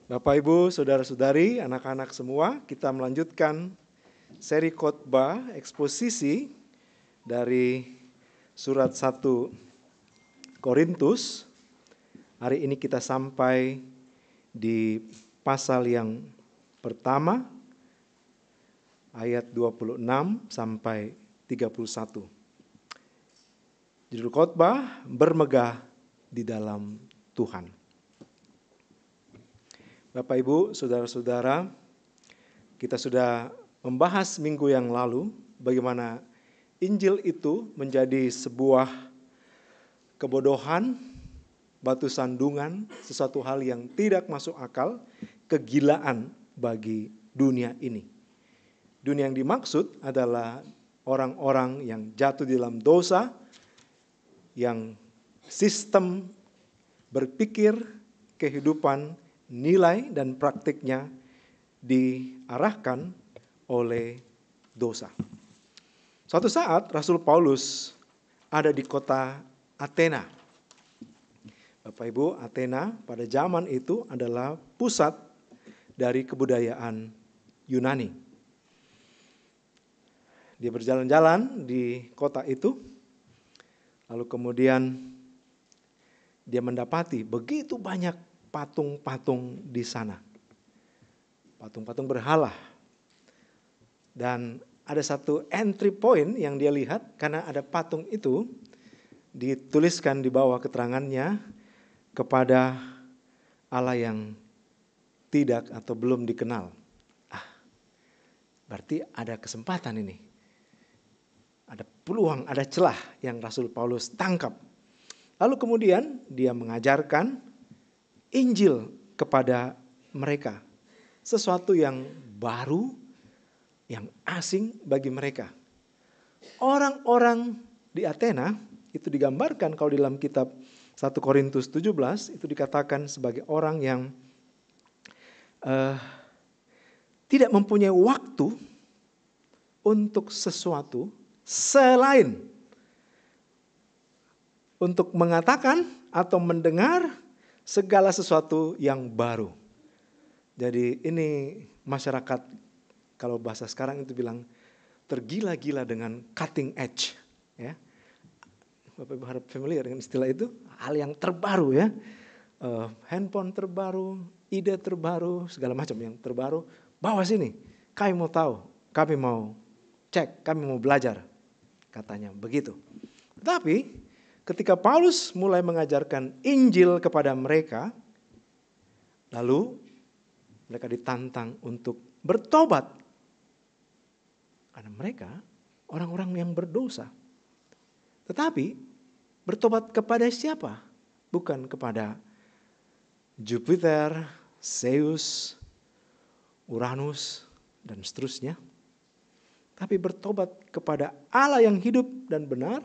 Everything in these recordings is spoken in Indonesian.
Bapak, Ibu, Saudara-saudari, anak-anak semua, kita melanjutkan seri khotbah eksposisi dari surat 1 Korintus. Hari ini kita sampai di pasal yang pertama, ayat 26 sampai 31. Judul khotbah, bermegah di dalam Tuhan. Bapak, Ibu, Saudara-saudara, kita sudah membahas minggu yang lalu bagaimana Injil itu menjadi sebuah kebodohan, batu sandungan, sesuatu hal yang tidak masuk akal, kegilaan bagi dunia ini. Dunia yang dimaksud adalah orang-orang yang jatuh di dalam dosa, yang sistem berpikir, kehidupan, nilai dan praktiknya diarahkan oleh dosa. Suatu saat Rasul Paulus ada di kota Athena. Bapak Ibu, Athena pada zaman itu adalah pusat dari kebudayaan Yunani. Dia berjalan-jalan di kota itu, lalu kemudian dia mendapati begitu banyak patung-patung di sana. Patung-patung berhala. Dan ada satu entry point yang dia lihat, karena ada patung itu, dituliskan di bawah keterangannya kepada Allah yang tidak atau belum dikenal. Berarti ada kesempatan ini. Ada peluang, ada celah yang Rasul Paulus tangkap. Lalu kemudian dia mengajarkan Injil kepada mereka. Sesuatu yang baru, yang asing bagi mereka. Orang-orang di Athena itu digambarkan kalau di dalam kitab 1 Korintus 17 itu dikatakan sebagai orang yang tidak mempunyai waktu untuk sesuatu selain untuk mengatakan atau mendengar segala sesuatu yang baru. Jadi ini masyarakat, kalau bahasa sekarang itu bilang tergila-gila dengan cutting edge. Ya. Bapak Ibu harap familiar dengan istilah itu, hal yang terbaru ya. Handphone terbaru, ide terbaru, segala macam yang terbaru. Bawa sini, kami mau tahu, kami mau cek, kami mau belajar. Katanya begitu. Tetapi ketika Paulus mulai mengajarkan Injil kepada mereka, lalu mereka ditantang untuk bertobat. Karena mereka orang-orang yang berdosa. Tetapi bertobat kepada siapa? Bukan kepada Jupiter, Zeus, Uranus, dan seterusnya. Tapi bertobat kepada Allah yang hidup dan benar,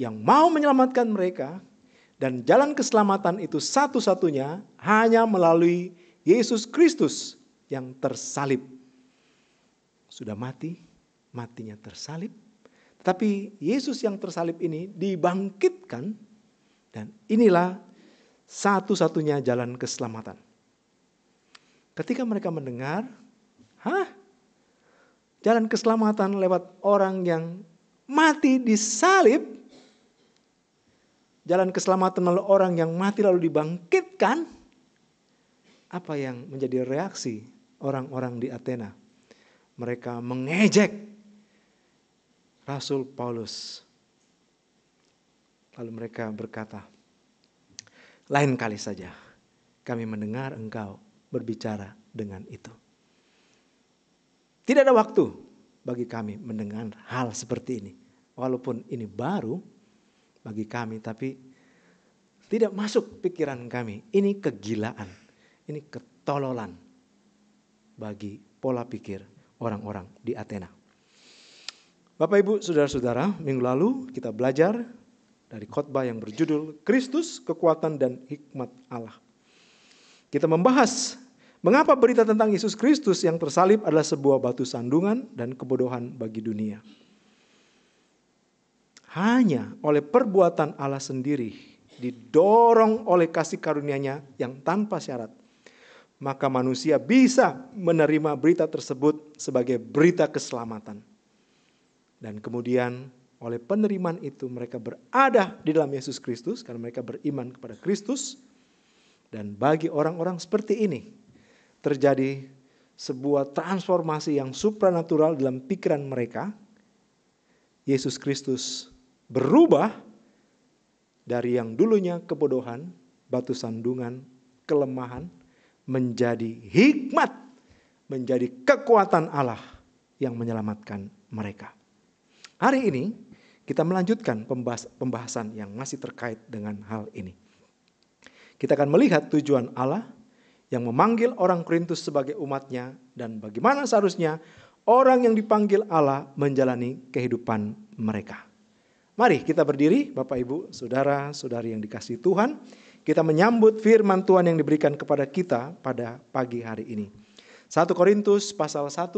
yang mau menyelamatkan mereka, dan jalan keselamatan itu satu-satunya hanya melalui Yesus Kristus yang tersalib. Sudah mati, matinya tersalib, tapi Yesus yang tersalib ini dibangkitkan, dan inilah satu-satunya jalan keselamatan. Ketika mereka mendengar, jalan keselamatan lewat orang yang mati disalib, jalan keselamatan melalui orang yang mati lalu dibangkitkan. Apa yang menjadi reaksi orang-orang di Athena? Mereka mengejek Rasul Paulus. Lalu mereka berkata, lain kali saja kami mendengar engkau berbicara dengan itu. Tidak ada waktu bagi kami mendengar hal seperti ini. Walaupun ini baru bagi kami, tapi tidak masuk pikiran kami. Ini kegilaan, ini ketololan bagi pola pikir orang-orang di Athena. Bapak, Ibu, Saudara-saudara, minggu lalu kita belajar dari khotbah yang berjudul Kristus, Kekuatan dan Hikmat Allah. Kita membahas mengapa berita tentang Yesus Kristus yang tersalib adalah sebuah batu sandungan dan kebodohan bagi dunia. Hanya oleh perbuatan Allah sendiri, didorong oleh kasih karunia-Nya yang tanpa syarat, maka manusia bisa menerima berita tersebut sebagai berita keselamatan. Dan kemudian oleh penerimaan itu mereka berada di dalam Yesus Kristus karena mereka beriman kepada Kristus. Dan bagi orang-orang seperti ini terjadi sebuah transformasi yang supranatural dalam pikiran mereka. Yesus Kristus berubah dari yang dulunya kebodohan, batu sandungan, kelemahan, menjadi hikmat, menjadi kekuatan Allah yang menyelamatkan mereka. Hari ini kita melanjutkan pembahasan yang masih terkait dengan hal ini. Kita akan melihat tujuan Allah yang memanggil orang Korintus sebagai umatnya dan bagaimana seharusnya orang yang dipanggil Allah menjalani kehidupan mereka. Mari kita berdiri, Bapak Ibu, saudara-saudari yang dikasihi Tuhan. Kita menyambut firman Tuhan yang diberikan kepada kita pada pagi hari ini. 1 Korintus pasal 1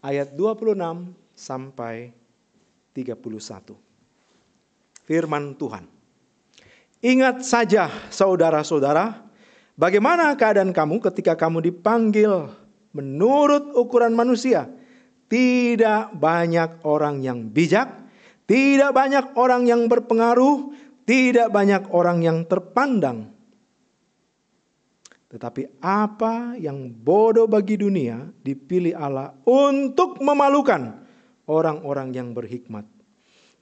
ayat 26 sampai 31. Firman Tuhan. Ingat saja saudara-saudara, bagaimana keadaan kamu ketika kamu dipanggil menurut ukuran manusia. Tidak banyak orang yang bijak, tidak banyak orang yang berpengaruh, tidak banyak orang yang terpandang. Tetapi apa yang bodoh bagi dunia dipilih Allah untuk memalukan orang-orang yang berhikmat.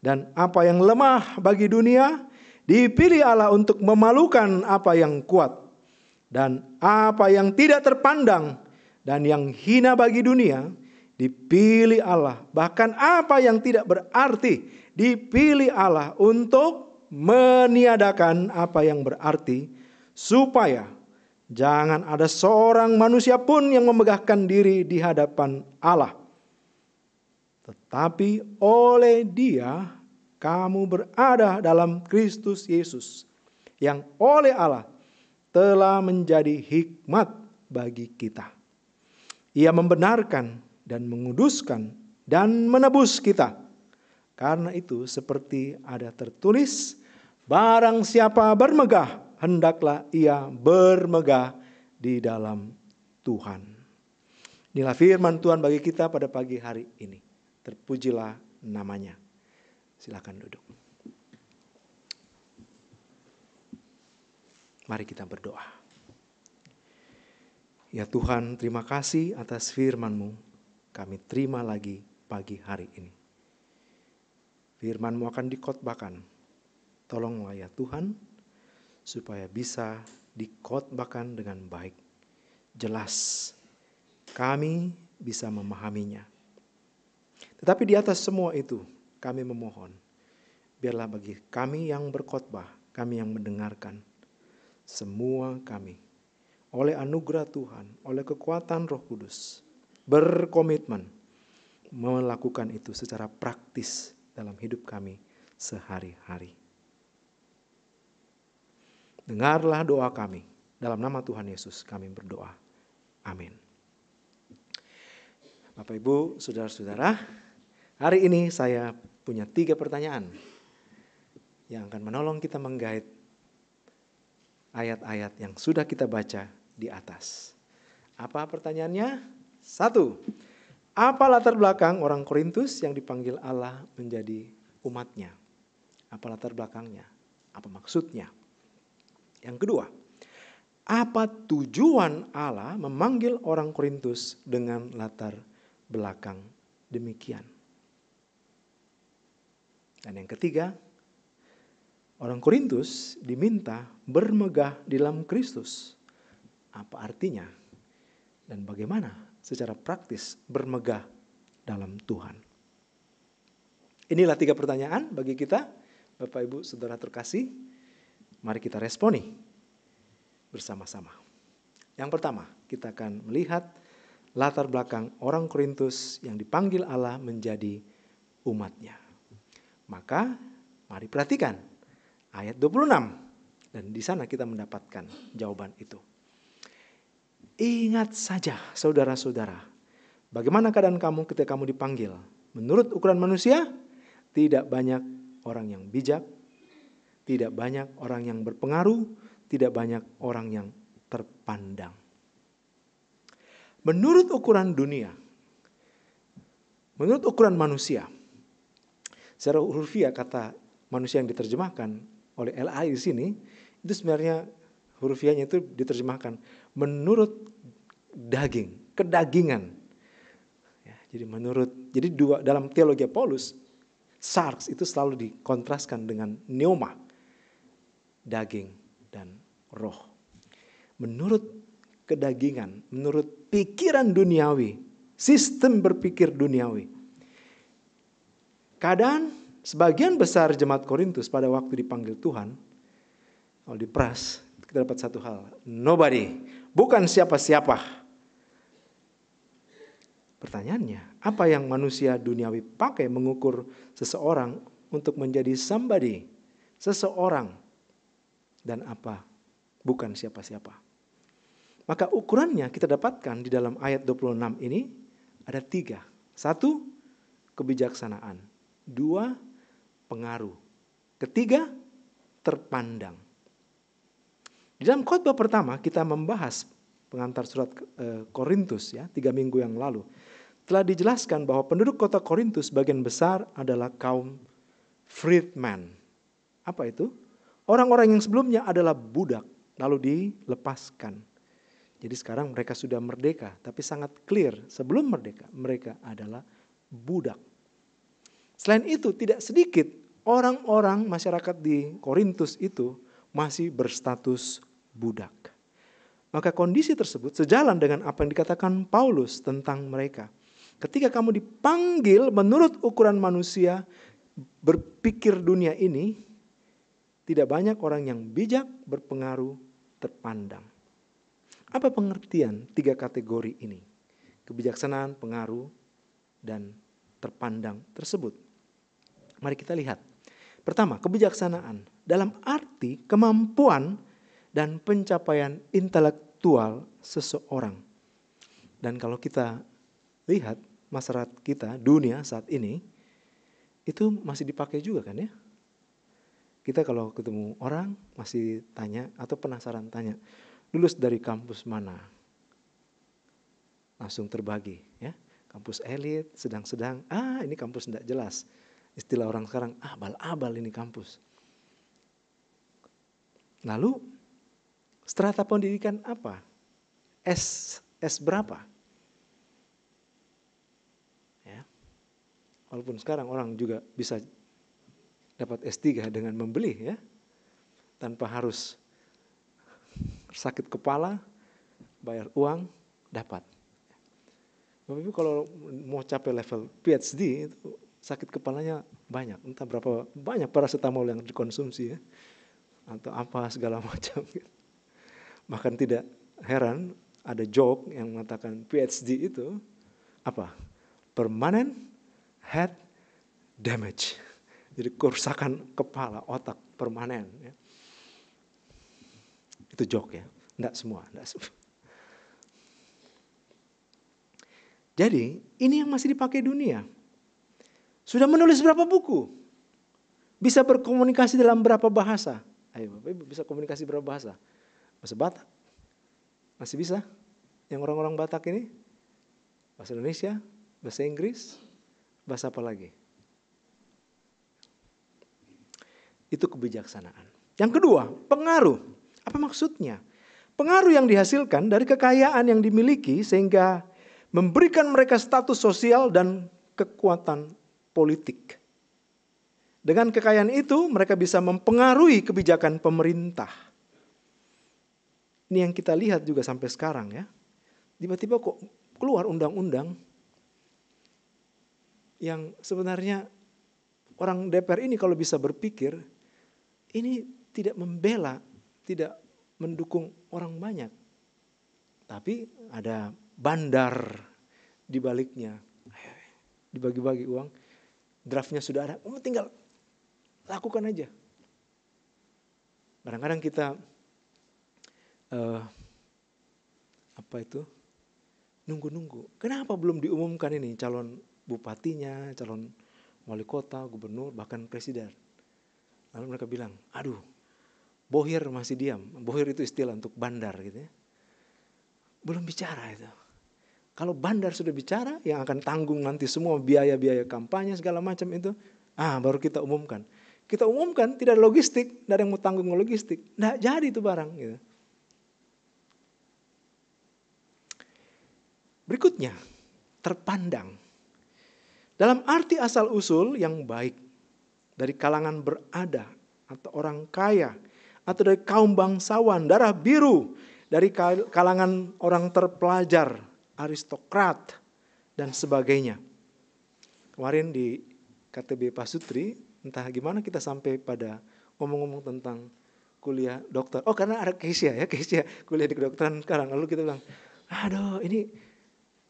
Dan apa yang lemah bagi dunia dipilih Allah untuk memalukan apa yang kuat. Dan apa yang tidak terpandang dan yang hina bagi dunia dipilih Allah. Bahkan apa yang tidak berarti dipilih Allah untuk meniadakan apa yang berarti. Supaya jangan ada seorang manusia pun yang memegahkan diri di hadapan Allah. Tetapi oleh Dia kamu berada dalam Kristus Yesus. Yang oleh Allah telah menjadi hikmat bagi kita. Ia membenarkan dan menguduskan dan menebus kita. Karena itu seperti ada tertulis, barang siapa bermegah, hendaklah ia bermegah di dalam Tuhan. Inilah firman Tuhan bagi kita pada pagi hari ini. Terpujilah namanya. Silakan duduk. Mari kita berdoa. Ya Tuhan, terima kasih atas firman-Mu. Kami terima lagi pagi hari ini. Firman-Mu akan dikhotbahkan. Tolonglah ya Tuhan, supaya bisa dikhotbahkan dengan baik. Jelas, kami bisa memahaminya. Tetapi di atas semua itu, kami memohon, biarlah bagi kami yang berkhotbah, kami yang mendengarkan, semua kami, oleh anugerah Tuhan, oleh kekuatan Roh Kudus, berkomitmen melakukan itu secara praktis dalam hidup kami sehari-hari. Dengarlah doa kami, dalam nama Tuhan Yesus kami berdoa. Amin. Bapak Ibu, saudara-saudara, hari ini saya punya 3 pertanyaan yang akan menolong kita menggait ayat-ayat yang sudah kita baca di atas. Apa pertanyaannya? 1. Apa latar belakang orang Korintus yang dipanggil Allah menjadi umatnya? Apa latar belakangnya? Apa maksudnya? Yang kedua, apa tujuan Allah memanggil orang Korintus dengan latar belakang demikian? Dan yang ketiga, orang Korintus diminta bermegah di dalam Kristus. Apa artinya? Dan bagaimana secara praktis bermegah dalam Tuhan? Inilah 3 pertanyaan bagi kita, Bapak Ibu Saudara terkasih. Mari kita responi bersama-sama. Yang pertama, kita akan melihat latar belakang orang Korintus yang dipanggil Allah menjadi umatnya. Maka mari perhatikan ayat 26. Dan di sana kita mendapatkan jawaban itu. Ingat saja saudara-saudara, bagaimana keadaan kamu ketika kamu dipanggil. Menurut ukuran manusia, tidak banyak orang yang bijak, tidak banyak orang yang berpengaruh, tidak banyak orang yang terpandang. Menurut ukuran dunia, menurut ukuran manusia, secara hurufiah kata manusia yang diterjemahkan oleh LAI di sini, itu sebenarnya hurufiahnya itu diterjemahkan menurut daging, kedagingan. Ya, jadi dalam teologi Paulus, sarx itu selalu dikontraskan dengan pneuma, daging dan roh. Menurut kedagingan, menurut pikiran duniawi, sistem berpikir duniawi. Keadaan sebagian besar jemaat Korintus pada waktu dipanggil Tuhan, kalau diperas, kita dapat satu hal. Nobody, bukan siapa-siapa. Pertanyaannya, apa yang manusia duniawi pakai mengukur seseorang untuk menjadi somebody, seseorang, dan apa? Bukan siapa-siapa. Maka ukurannya kita dapatkan di dalam ayat 26 ini ada 3. 1, kebijaksanaan. 2, pengaruh. 3, terpandang. Di dalam khotbah pertama kita membahas pengantar surat Korintus ya, 3 minggu yang lalu. Telah dijelaskan bahwa penduduk kota Korintus bagian besar adalah kaum freedman. Apa itu? Orang-orang yang sebelumnya adalah budak lalu dilepaskan. Jadi sekarang mereka sudah merdeka, tapi sangat clear sebelum merdeka mereka adalah budak. Selain itu tidak sedikit orang-orang masyarakat di Korintus itu masih berstatus budak. Maka kondisi tersebut sejalan dengan apa yang dikatakan Paulus tentang mereka. Ketika kamu dipanggil menurut ukuran manusia berpikir dunia ini, tidak banyak orang yang bijak, berpengaruh, terpandang. Apa pengertian 3 kategori ini? Kebijaksanaan, pengaruh, dan terpandang tersebut. Mari kita lihat. Pertama, kebijaksanaan dalam arti kemampuan dan pencapaian intelektual seseorang. Dan kalau kita lihat masyarakat kita, dunia saat ini, itu masih dipakai juga kan ya? Kita kalau ketemu orang masih tanya atau penasaran tanya, lulus dari kampus mana? Langsung terbagi ya. Kampus elit, sedang-sedang, ini kampus tidak jelas. Istilah orang sekarang, abal-abal ini kampus. Lalu strata pendidikan apa? S berapa? Ya. Walaupun sekarang orang juga bisa dapat S3 dengan membeli ya. Tanpa harus sakit kepala, bayar uang, dapat. Bapak Ibu kalau mau capai level PhD itu sakit kepalanya banyak. Entah berapa banyak paracetamol yang dikonsumsi ya. Atau apa segala macam. Bahkan tidak heran ada joke yang mengatakan PhD itu apa? Permanent head damage. Jadi kerusakan kepala, otak permanen. Ya. Itu joke ya, enggak semua. Jadi ini yang masih dipakai dunia. Sudah menulis berapa buku? Bisa berkomunikasi dalam berapa bahasa? Ayo Bapak Ibu bisa komunikasi berapa bahasa? Bahasa Batak? Masih bisa? Yang orang-orang Batak ini? Bahasa Indonesia? Bahasa Inggris? Bahasa apa lagi? Itu kebijaksanaan. Yang kedua, pengaruh. Apa maksudnya? Pengaruh yang dihasilkan dari kekayaan yang dimiliki sehingga memberikan mereka status sosial dan kekuatan politik. Dengan kekayaan itu mereka bisa mempengaruhi kebijakan pemerintah. Ini yang kita lihat juga sampai sekarang ya. Tiba-tiba kok keluar undang-undang yang sebenarnya orang DPR ini kalau bisa berpikir, ini tidak membela, tidak mendukung orang banyak. Tapi ada bandar di baliknya. Dibagi-bagi uang. Draftnya sudah ada. Tinggal lakukan aja. Kadang-kadang kita nunggu-nunggu. Kenapa belum diumumkan ini calon bupatinya, calon wali kota, gubernur, bahkan presiden. Lalu mereka bilang, aduh, bohir masih diam. Bohir itu istilah untuk bandar gitu ya. Belum bicara itu. Kalau bandar sudah bicara, yang akan tanggung nanti semua biaya-biaya kampanye segala macam itu, baru kita umumkan. Kita umumkan tidak ada logistik, tidak ada yang mau tanggung logistik, tidak jadi itu barang. Gitu. Berikutnya, terpandang. Dalam arti asal-usul yang baik, dari kalangan berada atau orang kaya, atau dari kaum bangsawan, darah biru, dari kalangan orang terpelajar, aristokrat, dan sebagainya. Kemarin di KTB Pasutri, entah gimana kita sampai pada ngomong-ngomong tentang kuliah dokter. Oh, karena ada Keisha kuliah di kedokteran sekarang. Lalu kita bilang, aduh ini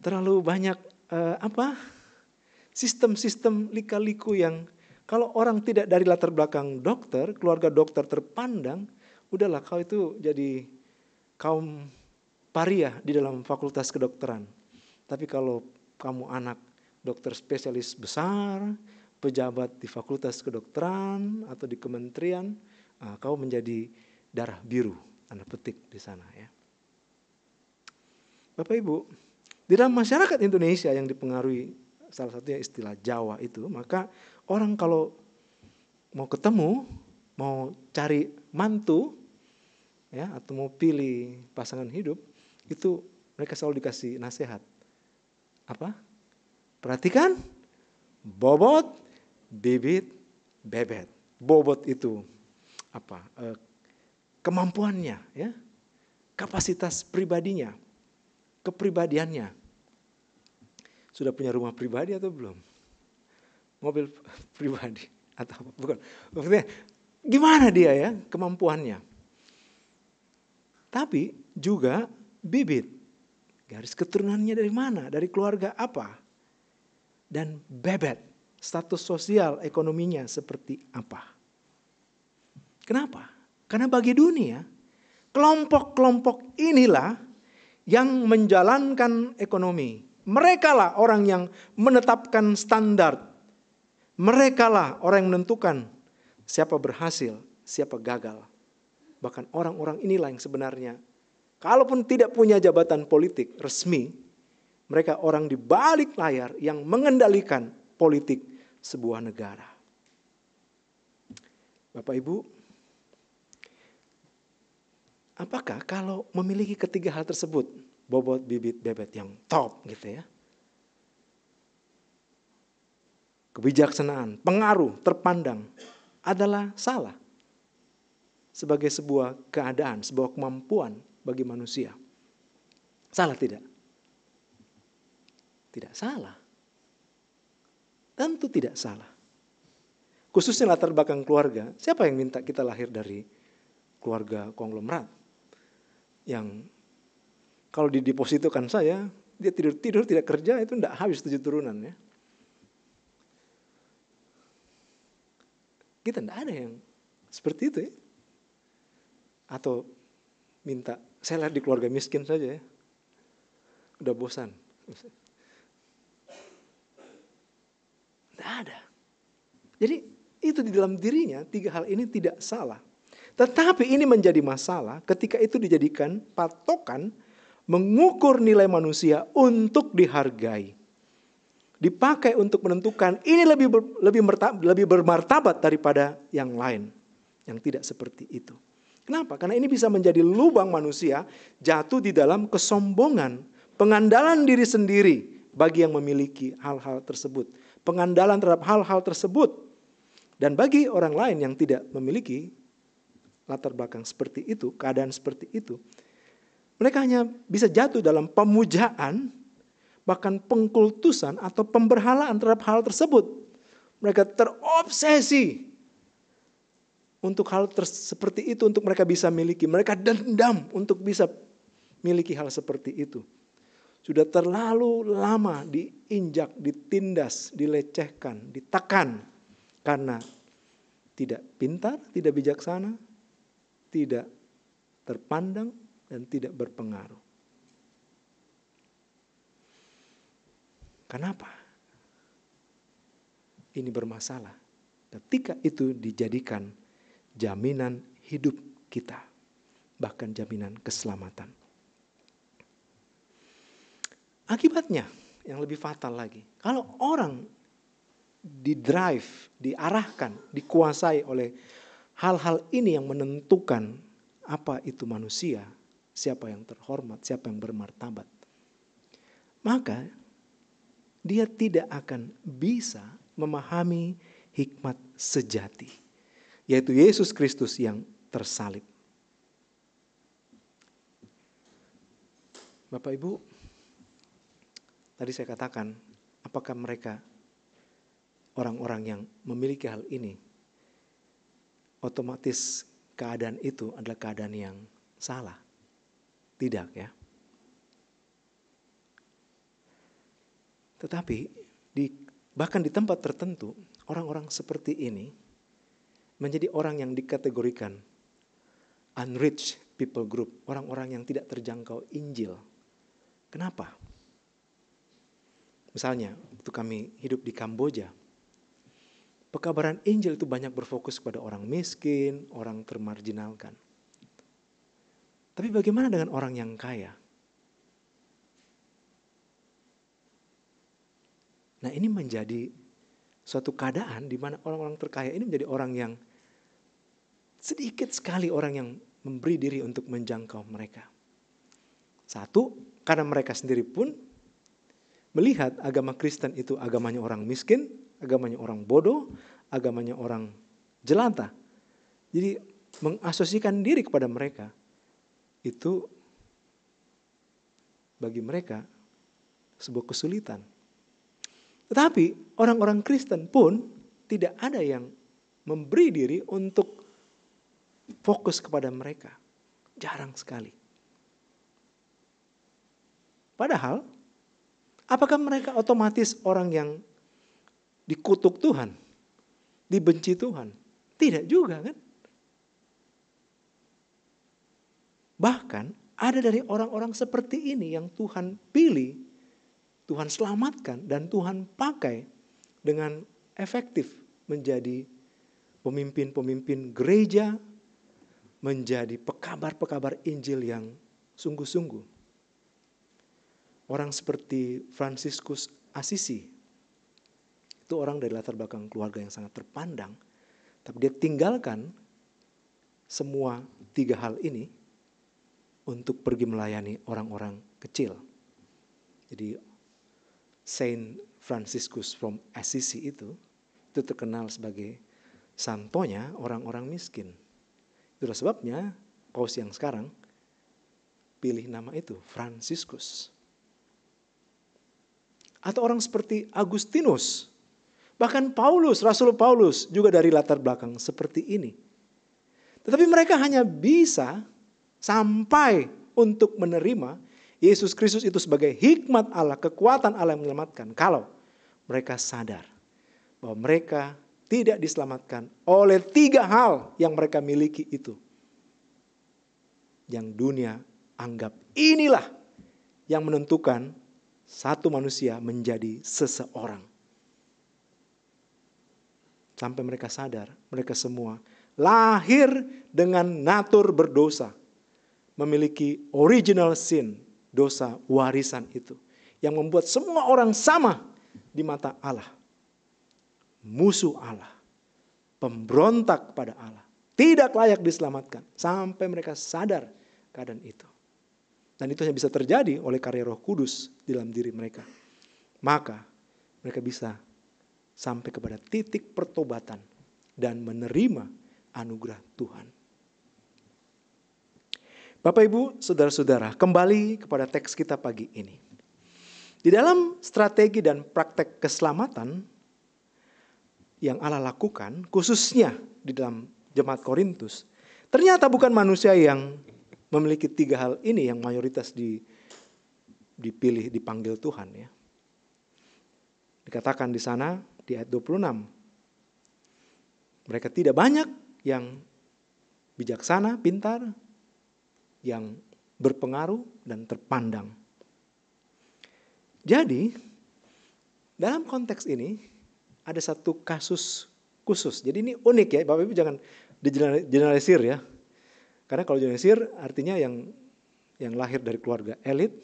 terlalu banyak sistem-sistem lika-liku yang kalau orang tidak dari latar belakang dokter, keluarga dokter terpandang, udahlah kau itu jadi kaum paria di dalam fakultas kedokteran. Tapi kalau kamu anak dokter spesialis besar, pejabat di fakultas kedokteran atau di kementerian, kau menjadi darah biru, tanda petik di sana ya. Bapak Ibu, di dalam masyarakat Indonesia yang dipengaruhi salah satunya istilah Jawa itu, maka orang kalau mau ketemu, mau cari mantu, ya, atau mau pilih pasangan hidup, itu mereka selalu dikasih nasihat. Apa? Perhatikan, bobot, bibit, bebet. Bobot itu apa? Kemampuannya, ya, kapasitas pribadinya, kepribadiannya. Sudah punya rumah pribadi atau belum? Mobil pribadi atau apa? Bukan. Maksudnya gimana dia ya kemampuannya? Tapi juga bibit. Garis keturunannya dari mana? Dari keluarga apa? Dan bebet, status sosial ekonominya seperti apa? Kenapa? Karena bagi dunia, kelompok-kelompok inilah yang menjalankan ekonomi. Merekalah orang yang menetapkan standar. Merekalah orang yang menentukan siapa berhasil, siapa gagal. Bahkan orang-orang inilah yang sebenarnya, kalaupun tidak punya jabatan politik resmi, mereka orang di balik layar yang mengendalikan politik sebuah negara. Bapak Ibu, apakah kalau memiliki ketiga hal tersebut, bobot, bibit, bebet yang top gitu ya, kebijaksanaan, pengaruh, terpandang, adalah salah sebagai sebuah keadaan, sebuah kemampuan bagi manusia? Salah tidak? Tidak salah. Tentu tidak salah. Khususnya latar belakang keluarga. Siapa yang minta kita lahir dari keluarga konglomerat? Yang kalau didepositokan saya, dia tidur tidak kerja, itu tidak habis 7 turunan ya. Kita tidak ada yang seperti itu ya. Atau minta, saya lahir di keluarga miskin saja ya. Udah bosan. Tidak ada. Jadi itu di dalam dirinya 3 hal ini tidak salah. Tetapi ini menjadi masalah ketika itu dijadikan patokan mengukur nilai manusia untuk dihargai. Dipakai untuk menentukan ini lebih bermartabat daripada yang lain. Yang tidak seperti itu. Kenapa? Karena ini bisa menjadi lubang manusia jatuh di dalam kesombongan. Pengandalan diri sendiri bagi yang memiliki hal-hal tersebut. Pengandalan terhadap hal-hal tersebut. Dan bagi orang lain yang tidak memiliki latar belakang seperti itu, keadaan seperti itu, mereka hanya bisa jatuh dalam pemujaan, bahkan pengkultusan atau pemberhalaan terhadap hal tersebut. Mereka terobsesi untuk hal seperti itu, untuk mereka bisa miliki. Mereka dendam untuk bisa miliki hal seperti itu. Sudah terlalu lama diinjak, ditindas, dilecehkan, ditekan. Karena tidak pintar, tidak bijaksana, tidak terpandang, dan tidak berpengaruh. Kenapa? Ini bermasalah. Ketika itu dijadikan jaminan hidup kita. Bahkan jaminan keselamatan. Akibatnya yang lebih fatal lagi, kalau orang diarahkan, dikuasai oleh hal-hal ini yang menentukan apa itu manusia, siapa yang terhormat, siapa yang bermartabat, maka dia tidak akan bisa memahami hikmat sejati, yaitu Yesus Kristus yang tersalib. Bapak Ibu, tadi saya katakan, apakah mereka orang-orang yang memiliki hal ini, otomatis keadaan itu adalah keadaan yang salah? Tidak ya. Tetapi bahkan di tempat tertentu, orang-orang seperti ini menjadi orang yang dikategorikan unreached people group, orang-orang yang tidak terjangkau Injil. Kenapa? Misalnya, waktu kami hidup di Kamboja, pekabaran Injil itu banyak berfokus pada orang miskin, orang termarginalkan. Tapi bagaimana dengan orang yang kaya? Nah, ini menjadi suatu keadaan di mana orang-orang terkaya ini menjadi orang yang sedikit sekali orang yang memberi diri untuk menjangkau mereka. Satu, karena mereka sendiri pun melihat agama Kristen itu agamanya orang miskin, agamanya orang bodoh, agamanya orang jelata. Jadi mengasosiasikan diri kepada mereka itu bagi mereka sebuah kesulitan. Tetapi orang-orang Kristen pun tidak ada yang memberi diri untuk fokus kepada mereka. Jarang sekali. Padahal, apakah mereka otomatis orang yang dikutuk Tuhan? Dibenci Tuhan? Tidak juga kan? Bahkan ada dari orang-orang seperti ini yang Tuhan pilih, Tuhan selamatkan dan Tuhan pakai dengan efektif menjadi pemimpin-pemimpin gereja, menjadi pekabar-pekabar Injil yang sungguh-sungguh. Orang seperti Fransiskus Assisi, itu orang dari latar belakang keluarga yang sangat terpandang, tapi dia tinggalkan semua 3 hal ini untuk pergi melayani orang-orang kecil. Jadi Saint Franciscus from Assisi itu terkenal sebagai santonya orang-orang miskin. Itulah sebabnya paus yang sekarang pilih nama itu, Franciscus. Atau orang seperti Agustinus. Bahkan Paulus, Rasul Paulus juga dari latar belakang seperti ini. Tetapi mereka hanya bisa sampai untuk menerima Yesus Kristus itu sebagai hikmat Allah, kekuatan Allah yang menyelamatkan. Kalau mereka sadar bahwa mereka tidak diselamatkan oleh 3 hal yang mereka miliki itu. Yang dunia anggap inilah yang menentukan satu manusia menjadi seseorang. Sampai mereka sadar, mereka semua lahir dengan natur berdosa. Memiliki original sin, dosa warisan itu. Yang membuat semua orang sama di mata Allah. Musuh Allah. Pemberontak pada Allah. Tidak layak diselamatkan. Sampai mereka sadar keadaan itu. Dan itu hanya bisa terjadi oleh karya Roh Kudus di dalam diri mereka. Maka mereka bisa sampai kepada titik pertobatan dan menerima anugerah Tuhan. Bapak Ibu, saudara-saudara, kembali kepada teks kita pagi ini. Di dalam strategi dan praktek keselamatan yang Allah lakukan, khususnya di dalam jemaat Korintus, ternyata bukan manusia yang memiliki 3 hal ini yang mayoritas dipilih, dipanggil Tuhan ya. Dikatakan di sana di ayat 26. Mereka tidak banyak yang bijaksana, pintar, yang berpengaruh dan terpandang. Jadi, dalam konteks ini ada satu kasus khusus. Jadi ini unik ya, Bapak Ibu jangan digeneralisir ya. Karena kalau generalisir artinya yang lahir dari keluarga elit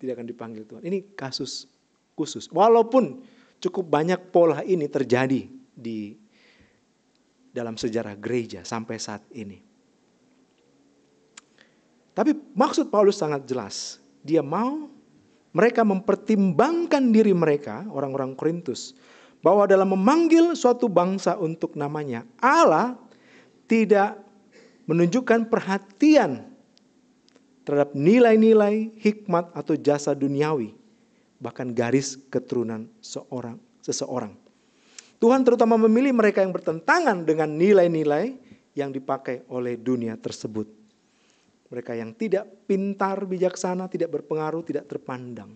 tidak akan dipanggil Tuhan. Ini kasus khusus. Walaupun cukup banyak pola ini terjadi di dalam sejarah gereja sampai saat ini. Tapi maksud Paulus sangat jelas. Dia mau mereka mempertimbangkan diri mereka, orang-orang Korintus, bahwa dalam memanggil suatu bangsa untuk namanya, Allah tidak menunjukkan perhatian terhadap nilai-nilai, hikmat atau jasa duniawi, bahkan garis keturunan seseorang. Tuhan terutama memilih mereka yang bertentangan dengan nilai-nilai yang dipakai oleh dunia tersebut. Mereka yang tidak pintar, bijaksana, tidak berpengaruh, tidak terpandang.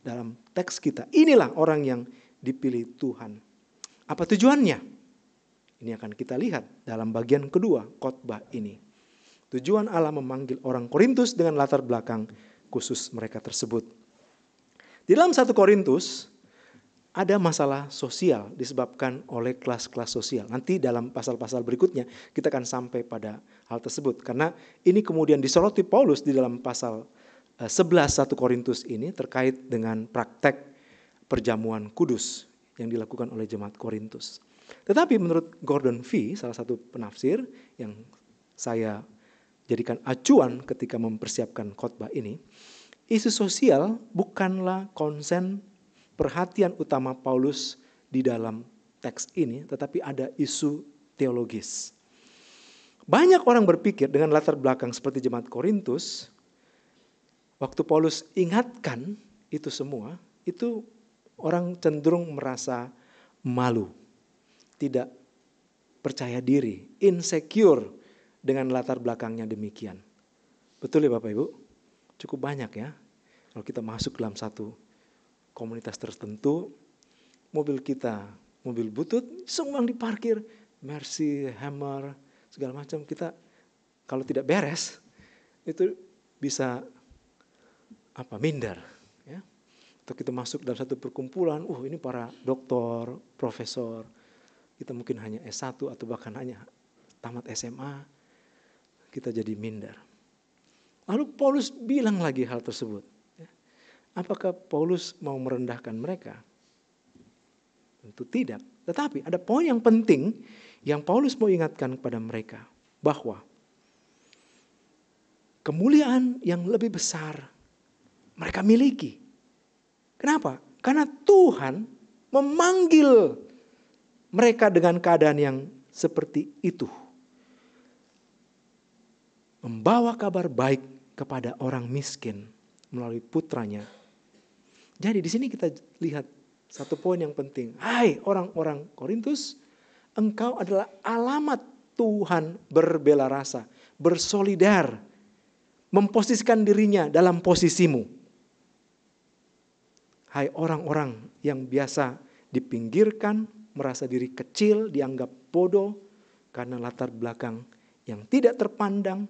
Dalam teks kita, inilah orang yang dipilih Tuhan. Apa tujuannya? Ini akan kita lihat dalam bagian kedua khotbah ini. Tujuan Allah memanggil orang Korintus dengan latar belakang khusus mereka tersebut. Di dalam 1 Korintus ada masalah sosial disebabkan oleh kelas-kelas sosial. Nanti dalam pasal-pasal berikutnya kita akan sampai pada hal tersebut. Karena ini kemudian disoroti Paulus di dalam pasal 11 1 Korintus ini terkait dengan praktek perjamuan kudus yang dilakukan oleh jemaat Korintus. Tetapi menurut Gordon Fee, salah satu penafsir yang saya jadikan acuan ketika mempersiapkan khotbah ini, isu sosial bukanlah konsen perhatian utama Paulus di dalam teks ini, tetapi ada isu teologis. Banyak orang berpikir dengan latar belakang seperti jemaat Korintus, waktu Paulus ingatkan itu semua, itu orang cenderung merasa malu, tidak percaya diri, insecure dengan latar belakangnya demikian. Betul ya Bapak Ibu? Cukup banyak ya. Kalau kita masuk dalam satu komunitas tertentu, mobil kita, mobil butut, semua diparkir, Mercy, Hammer, segala macam. Kita kalau tidak beres, itu bisa minder. Ya. Atau kita masuk dalam satu perkumpulan, ini para doktor, profesor, kita mungkin hanya S1 atau bahkan hanya tamat SMA, kita jadi minder. Lalu Paulus bilang lagi hal tersebut. Apakah Paulus mau merendahkan mereka? Tentu tidak. Tetapi ada poin yang penting yang Paulus mau ingatkan kepada mereka. Bahwa kemuliaan yang lebih besar mereka miliki. Kenapa? Karena Tuhan memanggil mereka dengan keadaan yang seperti itu. Membawa kabar baik kepada orang miskin melalui putranya. Jadi di sini kita lihat satu poin yang penting. Hai orang-orang Korintus, engkau adalah alamat Tuhan berbela rasa, bersolidar, memposisikan dirinya dalam posisimu. Hai orang-orang yang biasa dipinggirkan, merasa diri kecil, dianggap bodoh karena latar belakang yang tidak terpandang.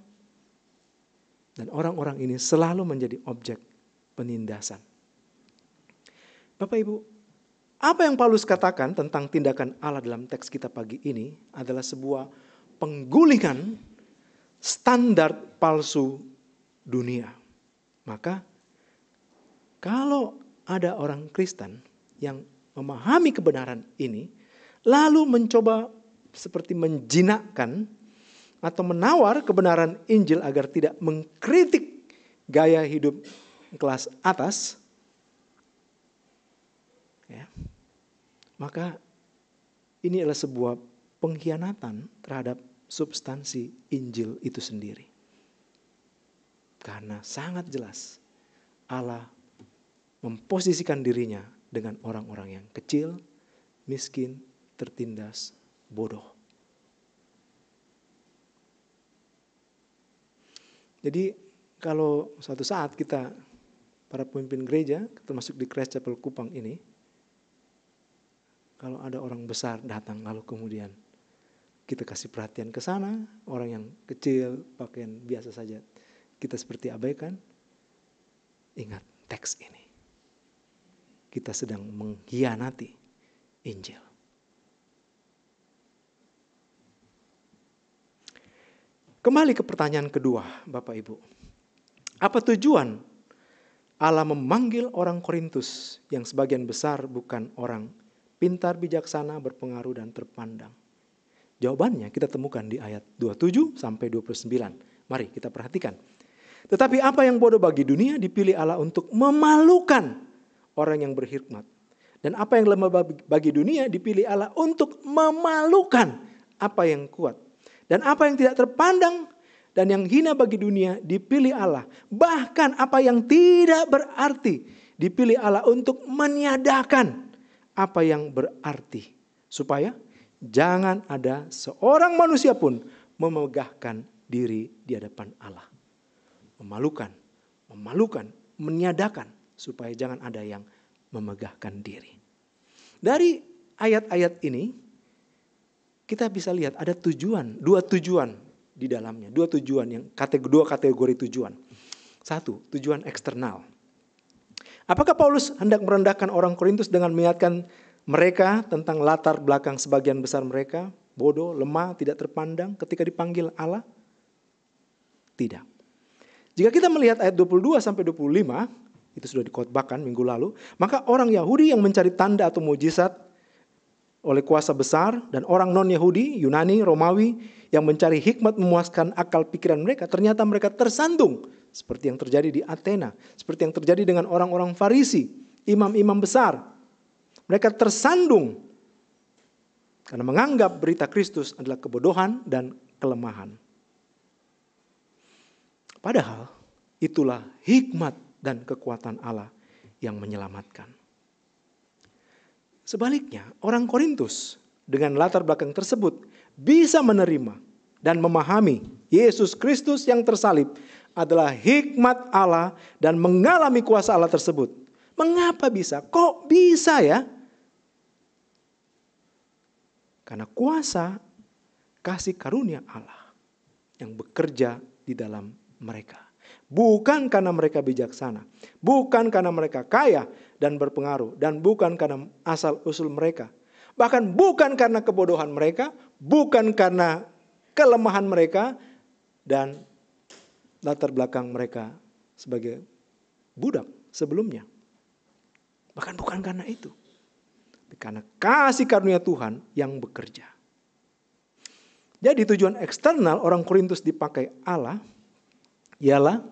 Dan orang-orang ini selalu menjadi objek penindasan. Bapak Ibu, apa yang Paulus katakan tentang tindakan Allah dalam teks kita pagi ini adalah sebuah penggulingan standar palsu dunia. Maka kalau ada orang Kristen yang memahami kebenaran ini, lalu mencoba seperti menjinakkan atau menawar kebenaran Injil agar tidak mengkritik gaya hidup kelas atas, ya, maka ini adalah sebuah pengkhianatan terhadap substansi Injil itu sendiri. Karena sangat jelas Allah memposisikan dirinya dengan orang-orang yang kecil, miskin, tertindas, bodoh. Jadi kalau suatu saat kita, para pemimpin gereja, termasuk di Christ Chapel Kupang ini, kalau ada orang besar datang lalu kemudian kita kasih perhatian ke sana, orang yang kecil, pakaian biasa saja, kita seperti abaikan, ingat teks ini. Kita sedang mengkhianati Injil. Kembali ke pertanyaan kedua, Bapak Ibu. Apa tujuan Allah memanggil orang Korintus yang sebagian besar bukan orang pintar, bijaksana, berpengaruh, dan terpandang. Jawabannya kita temukan di ayat 27 sampai 29. Mari kita perhatikan. Tetapi apa yang bodoh bagi dunia dipilih Allah untuk memalukan orang yang berhikmat. Dan apa yang lemah bagi dunia dipilih Allah untuk memalukan apa yang kuat. Dan apa yang tidak terpandang dan yang hina bagi dunia dipilih Allah. Bahkan apa yang tidak berarti dipilih Allah untuk meniadakan apa yang berarti. Supaya jangan ada seorang manusia pun memegahkan diri di hadapan Allah. Memalukan, meniadakan. Supaya jangan ada yang memegahkan diri. Dari ayat-ayat ini kita bisa lihat ada dua tujuan di dalamnya. Dua kategori tujuan. Satu, tujuan eksternal. Apakah Paulus hendak merendahkan orang Korintus dengan mengingatkan mereka tentang latar belakang sebagian besar mereka? Bodoh, lemah, tidak terpandang ketika dipanggil Allah? Tidak. Jika kita melihat ayat 22 sampai 25, itu sudah dikhotbahkan minggu lalu, maka orang Yahudi yang mencari tanda atau mujizat oleh kuasa besar dan orang non-Yahudi, Yunani, Romawi yang mencari hikmat memuaskan akal pikiran mereka, ternyata mereka tersandung seperti yang terjadi di Athena, seperti yang terjadi dengan orang-orang Farisi, imam-imam besar. Mereka tersandung karena menganggap berita Kristus adalah kebodohan dan kelemahan. Padahal itulah hikmat dan kekuatan Allah yang menyelamatkan. Sebaliknya, orang Korintus dengan latar belakang tersebut bisa menerima dan memahami Yesus Kristus yang tersalib adalah hikmat Allah dan mengalami kuasa Allah tersebut. Mengapa bisa? Kok bisa ya? Karena kuasa kasih karunia Allah yang bekerja di dalam mereka. Bukan karena mereka bijaksana, bukan karena mereka kaya dan berpengaruh, dan bukan karena asal usul mereka. Bahkan bukan karena kebodohan mereka, bukan karena kelemahan mereka, dan latar belakang mereka sebagai budak sebelumnya. Bahkan bukan karena itu. Karena kasih karunia Tuhan yang bekerja. Jadi tujuan eksternal orang Korintus dipakai Allah ialah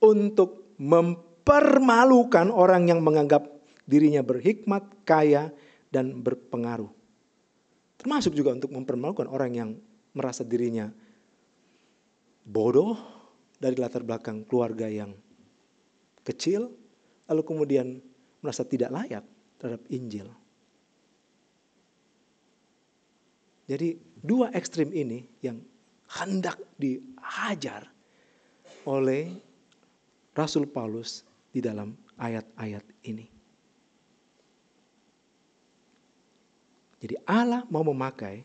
untuk mempermalukan orang yang menganggap dirinya berhikmat, kaya, dan berpengaruh. Termasuk juga untuk mempermalukan orang yang merasa dirinya bodoh dari latar belakang keluarga yang kecil, lalu kemudian merasa tidak layak terhadap Injil. Jadi dua ekstrim ini yang hendak dihajar oleh Rasul Paulus di dalam ayat-ayat ini. Jadi Allah mau memakai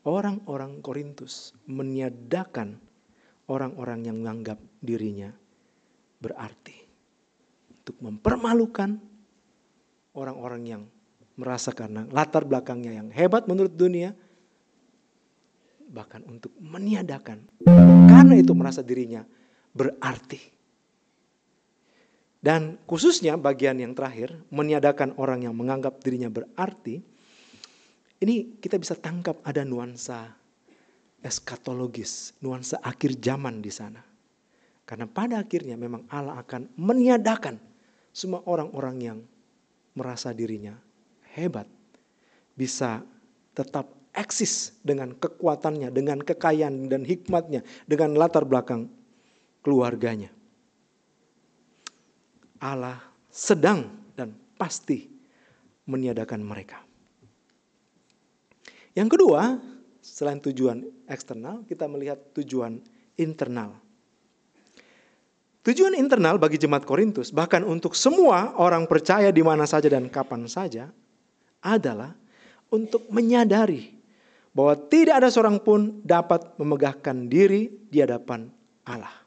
orang-orang Korintus meniadakan orang-orang yang menganggap dirinya berarti. Untuk mempermalukan orang-orang yang merasa karena latar belakangnya yang hebat menurut dunia. Bahkan untuk meniadakan. Karena itu merasa dirinya berarti. Dan khususnya bagian yang terakhir, meniadakan orang yang menganggap dirinya berarti. Ini kita bisa tangkap ada nuansa eskatologis, nuansa akhir zaman di sana. Karena pada akhirnya memang Allah akan meniadakan semua orang-orang yang merasa dirinya hebat. Bisa tetap eksis dengan kekuatannya, dengan kekayaan dan hikmatnya, dengan latar belakang keluarganya. Allah sedang dan pasti meniadakan mereka. Yang kedua, selain tujuan eksternal, kita melihat tujuan internal. Tujuan internal bagi jemaat Korintus, bahkan untuk semua orang percaya di mana saja dan kapan saja, adalah untuk menyadari bahwa tidak ada seorang pun dapat memegahkan diri di hadapan Allah.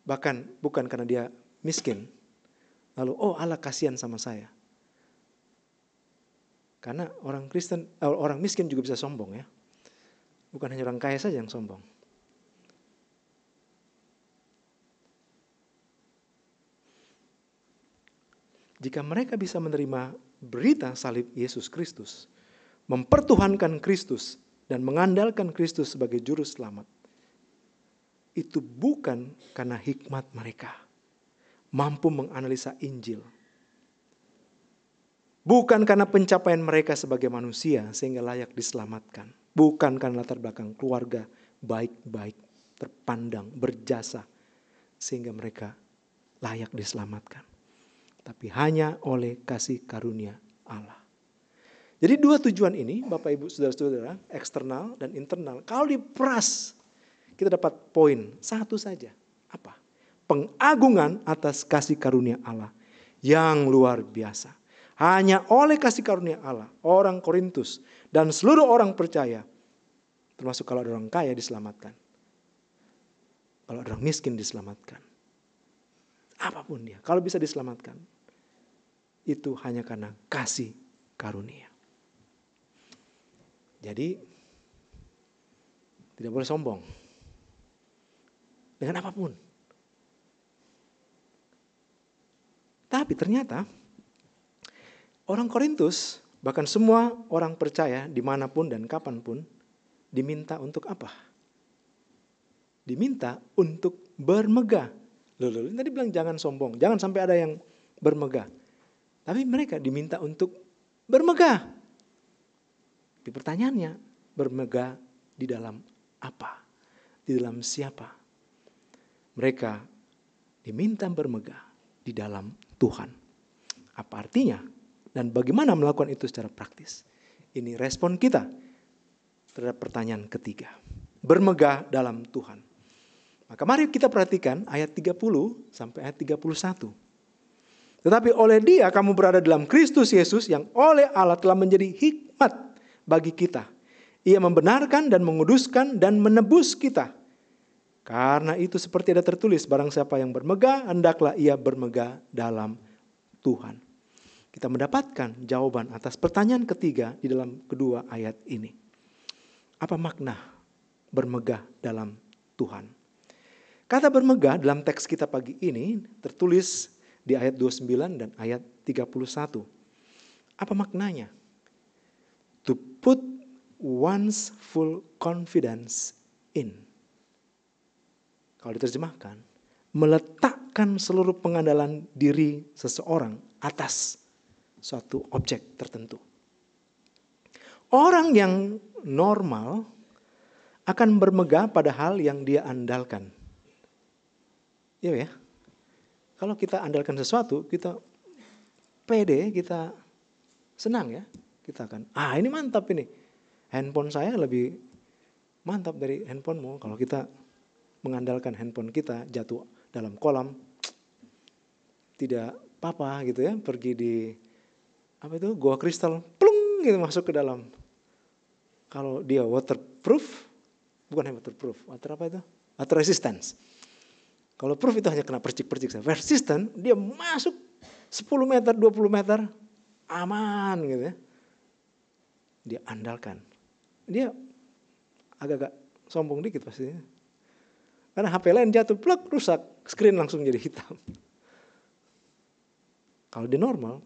Bahkan bukan karena dia miskin, lalu Allah kasihan sama saya. Karena orang miskin juga bisa sombong ya. Bukan hanya orang kaya saja yang sombong. Jika mereka bisa menerima berita salib Yesus Kristus, mempertuhankan Kristus dan mengandalkan Kristus sebagai juru selamat, itu bukan karena hikmat mereka mampu menganalisa Injil. Bukan karena pencapaian mereka sebagai manusia sehingga layak diselamatkan. Bukan karena latar belakang keluarga baik-baik, terpandang, berjasa sehingga mereka layak diselamatkan. Tapi hanya oleh kasih karunia Allah. Jadi dua tujuan ini, Bapak Ibu Saudara-saudara, eksternal dan internal. Kalau diperas, kita dapat poin satu saja. Apa? Pengagungan atas kasih karunia Allah yang luar biasa. Hanya oleh kasih karunia Allah, orang Korintus dan seluruh orang percaya, termasuk kalau ada orang kaya diselamatkan. Kalau ada orang miskin diselamatkan. Apapun dia, kalau bisa diselamatkan. Itu hanya karena kasih karunia. Jadi, tidak boleh sombong. Dengan apapun. Tapi ternyata, orang Korintus, bahkan semua orang percaya dimanapun dan kapanpun, diminta untuk apa? Diminta untuk bermegah. Loh, tadi bilang jangan sombong, jangan sampai ada yang bermegah. Tapi mereka diminta untuk bermegah. Di pertanyaannya, bermegah di dalam apa? Di dalam siapa? Mereka diminta bermegah di dalam Tuhan. Apa artinya? Dan bagaimana melakukan itu secara praktis? Ini respon kita terhadap pertanyaan ketiga. Bermegah dalam Tuhan. Maka mari kita perhatikan ayat 30 sampai ayat 31. Tetapi oleh Dia kamu berada dalam Kristus Yesus yang oleh Allah telah menjadi hikmat bagi kita. Ia membenarkan dan menguduskan dan menebus kita. Karena itu seperti ada tertulis, barang siapa yang bermegah, hendaklah ia bermegah dalam Tuhan. Kita mendapatkan jawaban atas pertanyaan ketiga di dalam kedua ayat ini. Apa makna bermegah dalam Tuhan? Kata bermegah dalam teks kita pagi ini tertulis di ayat 29 dan ayat 31. Apa maknanya? To put one's full confidence in. Kalau diterjemahkan, meletakkan seluruh pengandalan diri seseorang atas suatu objek tertentu. Orang yang normal akan bermegah pada hal yang dia andalkan. Iya ya. Kalau kita andalkan sesuatu, kita pede, kita senang ya. Kita akan, ini mantap ini. Handphone saya lebih mantap dari handphonemu. Kalau kita mengandalkan handphone kita jatuh dalam kolam, tidak apa-apa gitu ya. Pergi di gua kristal, plung gitu masuk ke dalam. Kalau dia waterproof, bukan waterproof, water resistance. Kalau proof itu hanya kena percik-percik saja. Resistant, dia masuk 10 meter, 20 meter, aman gitu ya. Dia andalkan. Dia agak-agak sombong dikit pastinya. Karena HP lain jatuh, plak, rusak, screen langsung jadi hitam. Kalau dia normal,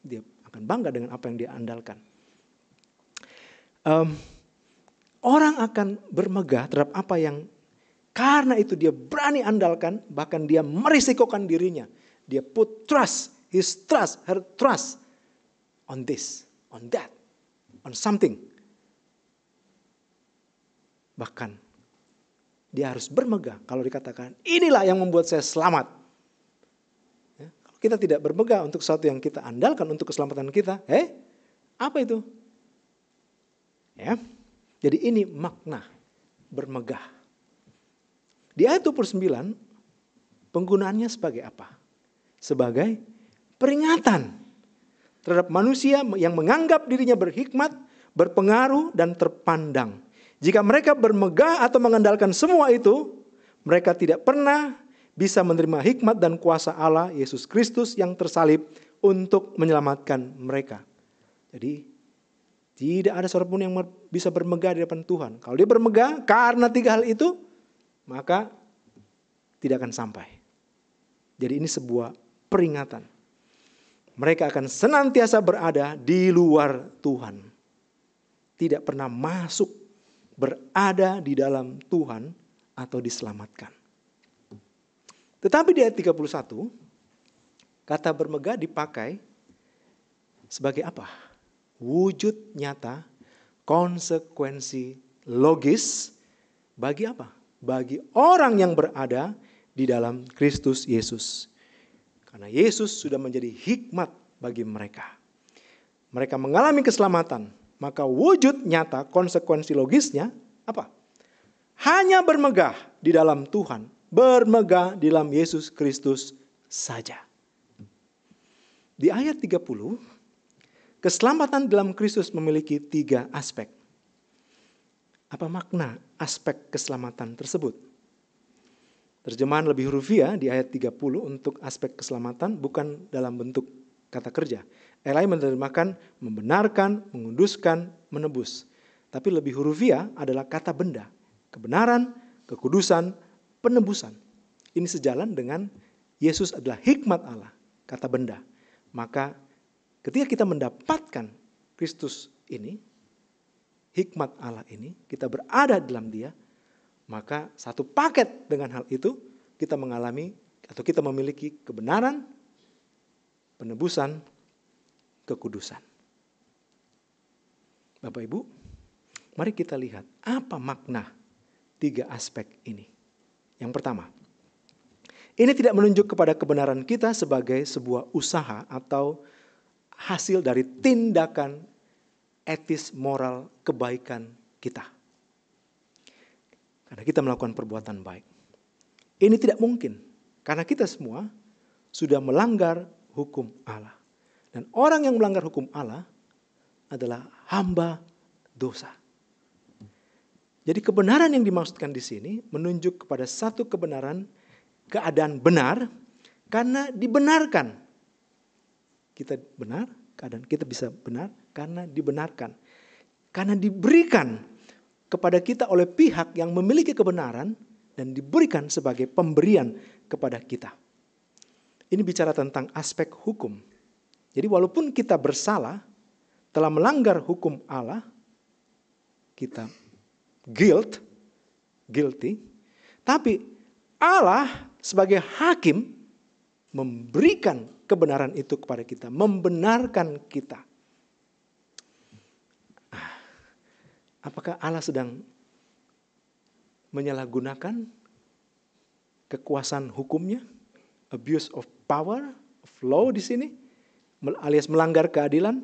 dia akan bangga dengan apa yang dia andalkan. Orang akan bermegah terhadap apa yang karena itu dia berani andalkan, bahkan dia merisikokan dirinya. Dia put trust, his trust, her trust on this, on that, on something. Bahkan dia harus bermegah kalau dikatakan inilah yang membuat saya selamat. Ya, kalau kita tidak bermegah untuk sesuatu yang kita andalkan untuk keselamatan kita, apa itu? Ya, jadi ini makna bermegah. Di ayat 29, penggunaannya sebagai apa? Sebagai peringatan terhadap manusia yang menganggap dirinya berhikmat, berpengaruh, dan terpandang. Jika mereka bermegah atau mengandalkan semua itu, mereka tidak pernah bisa menerima hikmat dan kuasa Allah, Yesus Kristus yang tersalib untuk menyelamatkan mereka. Jadi, tidak ada seorang pun yang bisa bermegah di depan Tuhan. Kalau dia bermegah karena 3 hal itu, maka tidak akan sampai. Jadi ini sebuah peringatan. Mereka akan senantiasa berada di luar Tuhan. Tidak pernah masuk, berada di dalam Tuhan atau diselamatkan. Tetapi di ayat 31, kata bermegah dipakai sebagai apa? Wujud nyata, konsekuensi logis bagi apa? Bagi orang yang berada di dalam Kristus Yesus. Karena Yesus sudah menjadi hikmat bagi mereka. Mereka mengalami keselamatan, maka wujud nyata, konsekuensi logisnya apa? Hanya bermegah di dalam Tuhan, bermegah di dalam Yesus Kristus saja. Di ayat 30, keselamatan dalam Kristus memiliki 3 aspek. Apa makna aspek keselamatan tersebut? Terjemahan lebih hurufiah di ayat 30 untuk aspek keselamatan bukan dalam bentuk kata kerja. Lain menerjemahkan membenarkan, menguduskan, menebus. Tapi lebih hurufiah adalah kata benda. Kebenaran, kekudusan, penebusan. Ini sejalan dengan Yesus adalah hikmat Allah, kata benda. Maka ketika kita mendapatkan Kristus ini, hikmat Allah ini, kita berada dalam Dia, maka satu paket dengan hal itu kita mengalami atau kita memiliki kebenaran, penebusan, kekudusan. Bapak Ibu, mari kita lihat apa makna 3 aspek ini. Yang pertama, ini tidak menunjuk kepada kebenaran kita sebagai sebuah usaha atau hasil dari tindakan etis, moral, kebaikan kita. Karena kita melakukan perbuatan baik. Ini tidak mungkin. Karena kita semua sudah melanggar hukum Allah. Dan orang yang melanggar hukum Allah adalah hamba dosa. Jadi kebenaran yang dimaksudkan di sini menunjuk kepada satu kebenaran, keadaan benar karena dibenarkan. Kita benar, keadaan kita bisa benar karena dibenarkan. Karena diberikan kepada kita oleh pihak yang memiliki kebenaran dan diberikan sebagai pemberian kepada kita. Ini bicara tentang aspek hukum. Jadi walaupun kita bersalah, telah melanggar hukum Allah, kita guilty, tapi Allah sebagai hakim memberikan kebenaran itu kepada kita, membenarkan kita. Apakah Allah sedang menyalahgunakan kekuasaan hukumnya? Abuse of power, of law di sini? Alias melanggar keadilan?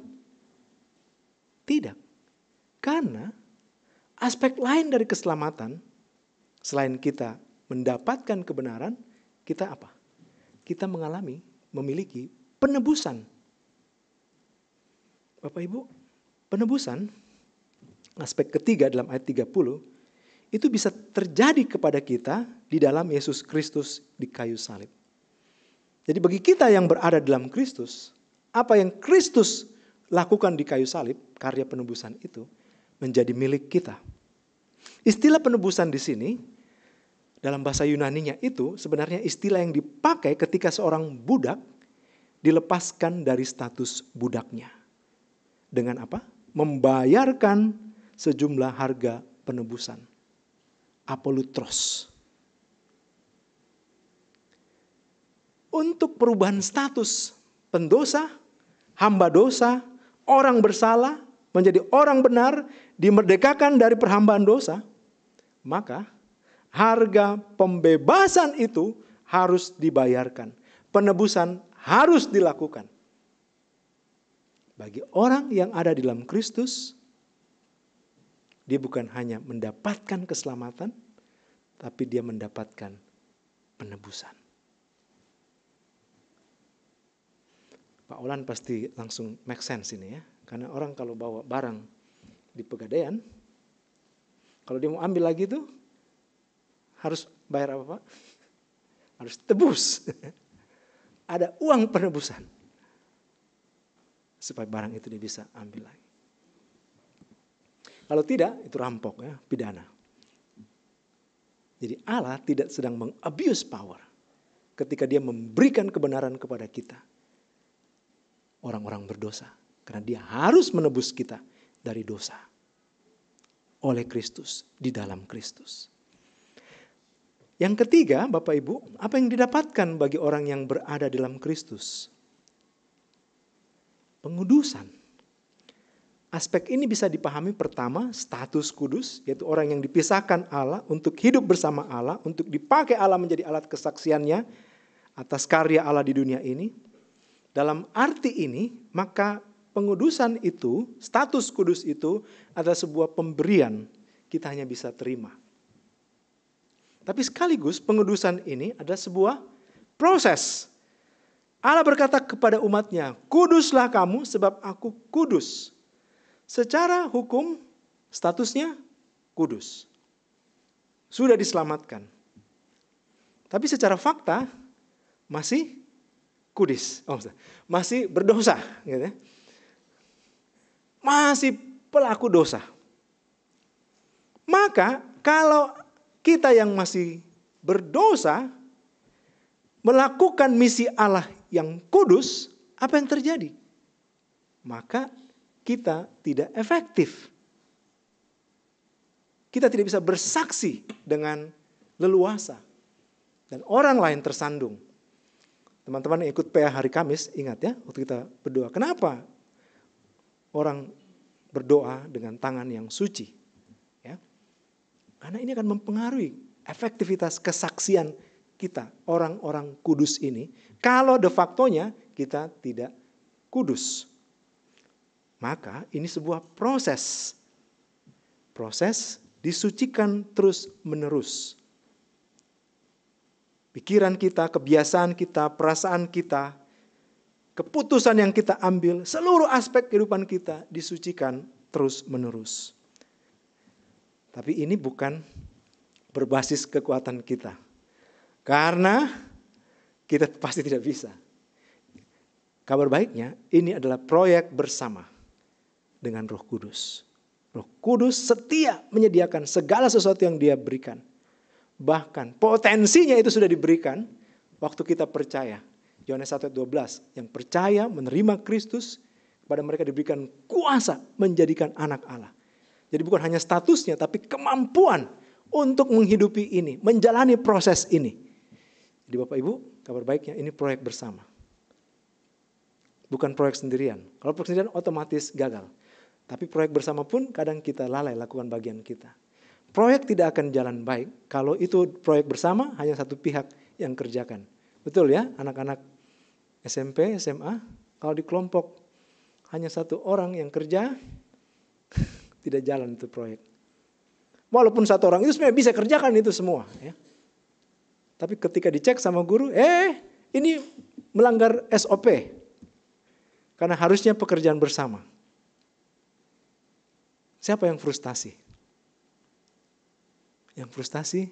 Tidak. Karena aspek lain dari keselamatan, selain kita mendapatkan kebenaran, kita apa? Kita memiliki penebusan. Bapak Ibu, penebusan, aspek ketiga dalam ayat 30, itu bisa terjadi kepada kita di dalam Yesus Kristus di kayu salib. Jadi bagi kita yang berada dalam Kristus, apa yang Kristus lakukan di kayu salib, karya penebusan itu, menjadi milik kita. Istilah penebusan di sini, dalam bahasa Yunaninya itu sebenarnya istilah yang dipakai ketika seorang budak dilepaskan dari status budaknya. Dengan apa? Membayarkan sejumlah harga penebusan. Apolutros. Untuk perubahan status pendosa, hamba dosa, orang bersalah, menjadi orang benar, dimerdekakan dari perhambaan dosa, maka harga pembebasan itu harus dibayarkan. Penebusan harus dilakukan. Bagi orang yang ada di dalam Kristus, dia bukan hanya mendapatkan keselamatan, tapi dia mendapatkan penebusan. Pak Olan pasti langsung make sense ini ya. Karena orang kalau bawa barang di Pegadaian, kalau dia mau ambil lagi tuh, harus bayar apa Pak? Harus tebus. Ada uang penebusan. Supaya barang itu dia bisa ambil lagi. Kalau tidak, itu rampok ya, pidana. Jadi Allah tidak sedang mengabuse power ketika dia memberikan kebenaran kepada kita. orang-orang berdosa. Karena dia harus menebus kita dari dosa. Oleh Kristus, di dalam Kristus. Yang ketiga, Bapak Ibu, apa yang didapatkan bagi orang yang berada dalam Kristus? Pengudusan. Aspek ini bisa dipahami pertama, status kudus, yaitu orang yang dipisahkan Allah untuk hidup bersama Allah, untuk dipakai Allah menjadi alat kesaksiannya atas karya Allah di dunia ini. Dalam arti ini, maka pengudusan itu, status kudus itu adalah sebuah pemberian kita hanya bisa terima. Tapi sekaligus pengudusan ini adalah sebuah proses. Allah berkata kepada umatnya, kuduslah kamu sebab aku kudus. Secara hukum statusnya kudus. Sudah diselamatkan. Tapi secara fakta masih kudus. Masih berdosa. Gitu ya. Masih pelaku dosa. Maka kalau kita yang masih berdosa melakukan misi Allah yang kudus, apa yang terjadi? Maka kita tidak efektif. Kita tidak bisa bersaksi dengan leluasa. Dan orang lain tersandung. Teman-teman yang ikut PA hari Kamis, ingat ya, waktu kita berdoa. Kenapa orang berdoa dengan tangan yang suci? Karena ini akan mempengaruhi efektivitas kesaksian kita, orang-orang kudus ini. Kalau de factonya kita tidak kudus. Maka ini sebuah proses. Proses disucikan terus menerus. Pikiran kita, kebiasaan kita, perasaan kita, keputusan yang kita ambil, seluruh aspek kehidupan kita disucikan terus menerus. Tapi ini bukan berbasis kekuatan kita. Karena kita pasti tidak bisa. Kabar baiknya, ini adalah proyek bersama dengan Roh Kudus. Roh Kudus setia menyediakan segala sesuatu yang Dia berikan. Bahkan potensinya itu sudah diberikan waktu kita percaya. Yohanes 1:12, yang percaya menerima Kristus, kepada mereka diberikan kuasa menjadikan anak Allah. Jadi bukan hanya statusnya, tapi kemampuan untuk menghidupi ini, menjalani proses ini. Jadi Bapak Ibu, kabar baiknya ini proyek bersama. Bukan proyek sendirian. Kalau proyek sendirian otomatis gagal. Tapi proyek bersama pun kadang kita lalai lakukan bagian kita. Proyek tidak akan jalan baik kalau itu proyek bersama hanya satu pihak yang kerjakan. Betul ya, anak-anak SMP, SMA, kalau di kelompok hanya satu orang yang kerja, tidak jalan itu proyek. Walaupun satu orang itu sebenarnya bisa kerjakan itu semua. Ya. Tapi ketika dicek sama guru, ini melanggar SOP. Karena harusnya pekerjaan bersama. Siapa yang frustasi? Yang frustasi,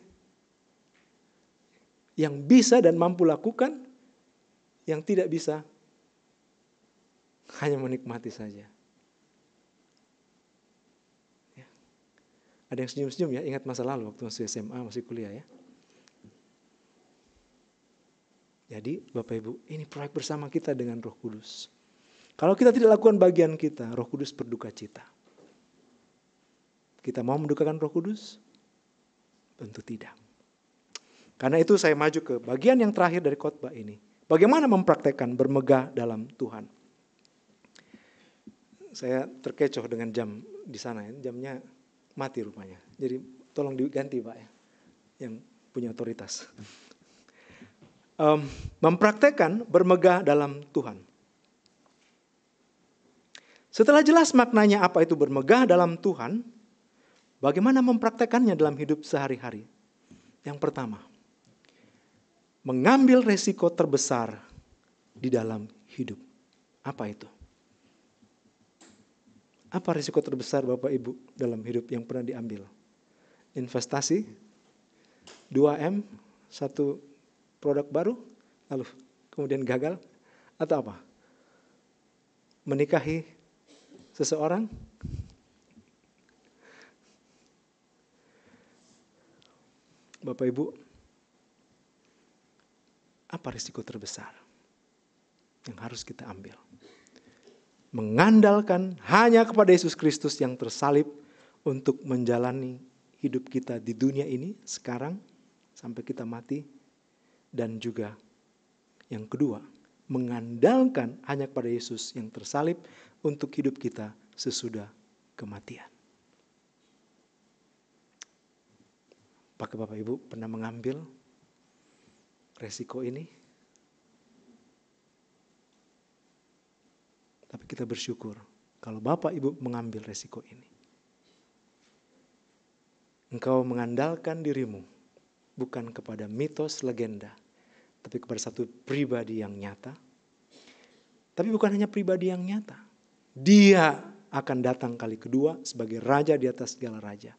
yang bisa dan mampu lakukan, yang tidak bisa, hanya menikmati saja. Ada yang senyum-senyum ya, ingat masa lalu waktu masih SMA, masih kuliah ya. Jadi Bapak Ibu, ini proyek bersama kita dengan Roh Kudus. Kalau kita tidak lakukan bagian kita, Roh Kudus berduka cita. Kita mau mendukakan Roh Kudus? Tentu tidak. Karena itu saya maju ke bagian yang terakhir dari khotbah ini. Bagaimana mempraktekkan bermegah dalam Tuhan. Saya terkecoh dengan jam di sana ya, jamnya mati rupanya. Jadi tolong diganti Pak ya, yang punya otoritas. Mempraktekkan bermegah dalam Tuhan. Setelah jelas maknanya apa itu bermegah dalam Tuhan, bagaimana mempraktekkannya dalam hidup sehari-hari? Yang pertama, mengambil resiko terbesar di dalam hidup. Apa itu? Apa risiko terbesar Bapak Ibu dalam hidup yang pernah diambil? Investasi, 2M, satu produk baru, lalu kemudian gagal, atau apa? Menikahi seseorang? Bapak Ibu, apa risiko terbesar yang harus kita ambil? mengandalkan hanya kepada Yesus Kristus yang tersalib untuk menjalani hidup kita di dunia ini sekarang sampai kita mati. Dan juga yang kedua, mengandalkan hanya kepada Yesus yang tersalib untuk hidup kita sesudah kematian. Apakah Bapak Ibu pernah mengambil resiko ini? Tapi kita bersyukur kalau Bapak Ibu mengambil resiko ini. Engkau mengandalkan dirimu bukan kepada mitos legenda, tapi kepada satu pribadi yang nyata. Tapi bukan hanya pribadi yang nyata. Dia akan datang kali kedua sebagai raja di atas segala raja.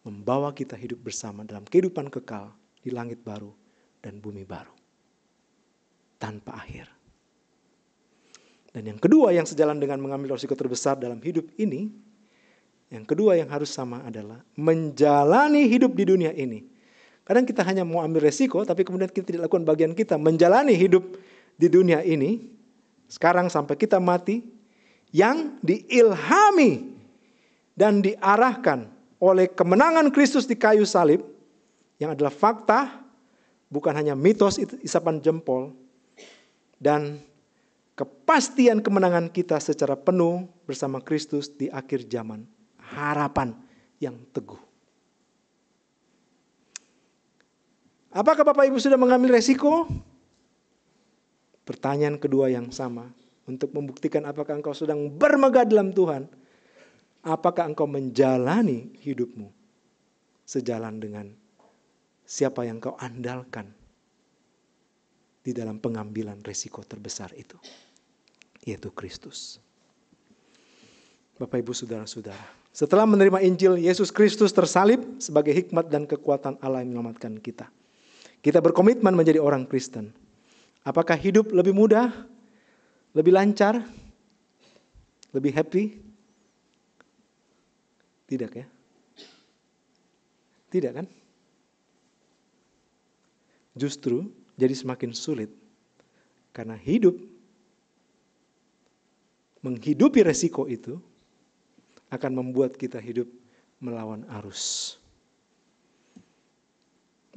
Membawa kita hidup bersama dalam kehidupan kekal di langit baru dan bumi baru. Tanpa akhir. Dan yang kedua yang sejalan dengan mengambil resiko terbesar dalam hidup ini, yang kedua yang harus sama adalah menjalani hidup di dunia ini. Kadang kita hanya mau ambil resiko, tapi kemudian kita tidak lakukan bagian kita. Menjalani hidup di dunia ini, sekarang sampai kita mati, yang diilhami dan diarahkan oleh kemenangan Kristus di kayu salib, yang adalah fakta, bukan hanya mitos isapan jempol, dan kepastian kemenangan kita secara penuh bersama Kristus di akhir zaman. Harapan yang teguh. Apakah Bapak Ibu sudah mengambil resiko? Pertanyaan kedua yang sama. Untuk membuktikan apakah engkau sedang bermegah dalam Tuhan. Apakah engkau menjalani hidupmu sejalan dengan siapa yang engkau andalkan di dalam pengambilan resiko terbesar itu. Yaitu Kristus. Bapak Ibu saudara-saudara. Setelah menerima Injil, Yesus Kristus tersalib sebagai hikmat dan kekuatan Allah yang menyelamatkan kita. Kita berkomitmen menjadi orang Kristen. Apakah hidup lebih mudah? Lebih lancar? Lebih happy? Tidak ya? Tidak kan? Justru jadi semakin sulit. Karena menghidupi resiko itu akan membuat kita hidup melawan arus.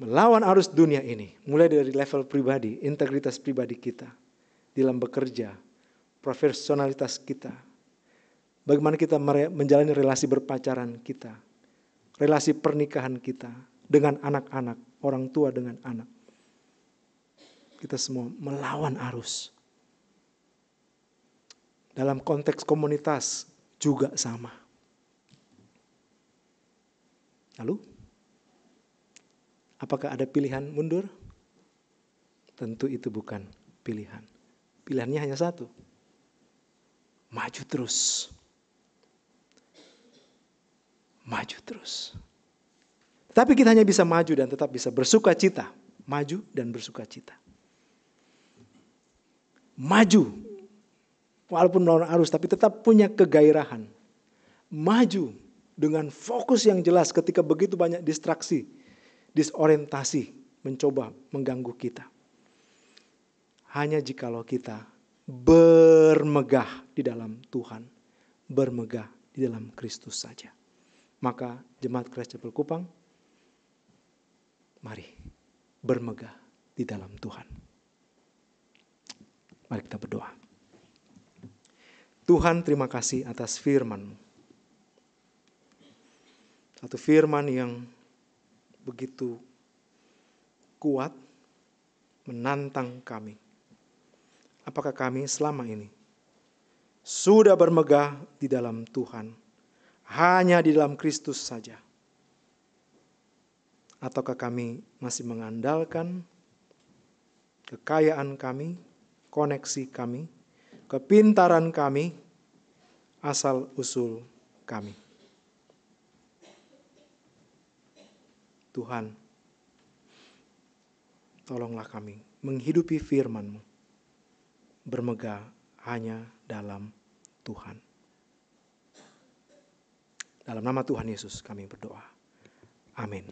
Melawan arus dunia ini. Mulai dari level pribadi, integritas pribadi kita. Dalam bekerja, profesionalitas kita. Bagaimana kita menjalani relasi berpacaran kita. Relasi pernikahan kita. Dengan anak-anak, orang tua dengan anak. Kita semua melawan arus. Dalam konteks komunitas juga sama. Lalu, apakah ada pilihan mundur? Tentu itu bukan pilihan. Pilihannya hanya satu. Maju terus. Maju terus. Tapi kita hanya bisa maju dan tetap bisa bersuka cita. Maju dan bersuka cita. Maju. Walaupun melawan arus tapi tetap punya kegairahan. Maju. Dengan fokus yang jelas ketika begitu banyak distraksi, disorientasi, mencoba mengganggu kita. Hanya jikalau kita bermegah di dalam Tuhan, bermegah di dalam Kristus saja. Maka Jemaat Christ Chapel Kupang, mari bermegah di dalam Tuhan. Mari kita berdoa. Tuhan, terima kasih atas firman-Mu. Satu firman yang begitu kuat menantang kami. Apakah kami selama ini sudah bermegah di dalam Tuhan, hanya di dalam Kristus saja? Ataukah kami masih mengandalkan kekayaan kami, koneksi kami, kepintaran kami, asal-usul kami? Tuhan, tolonglah kami menghidupi firman-Mu, bermegah hanya dalam Tuhan. Dalam nama Tuhan Yesus kami berdoa. Amin.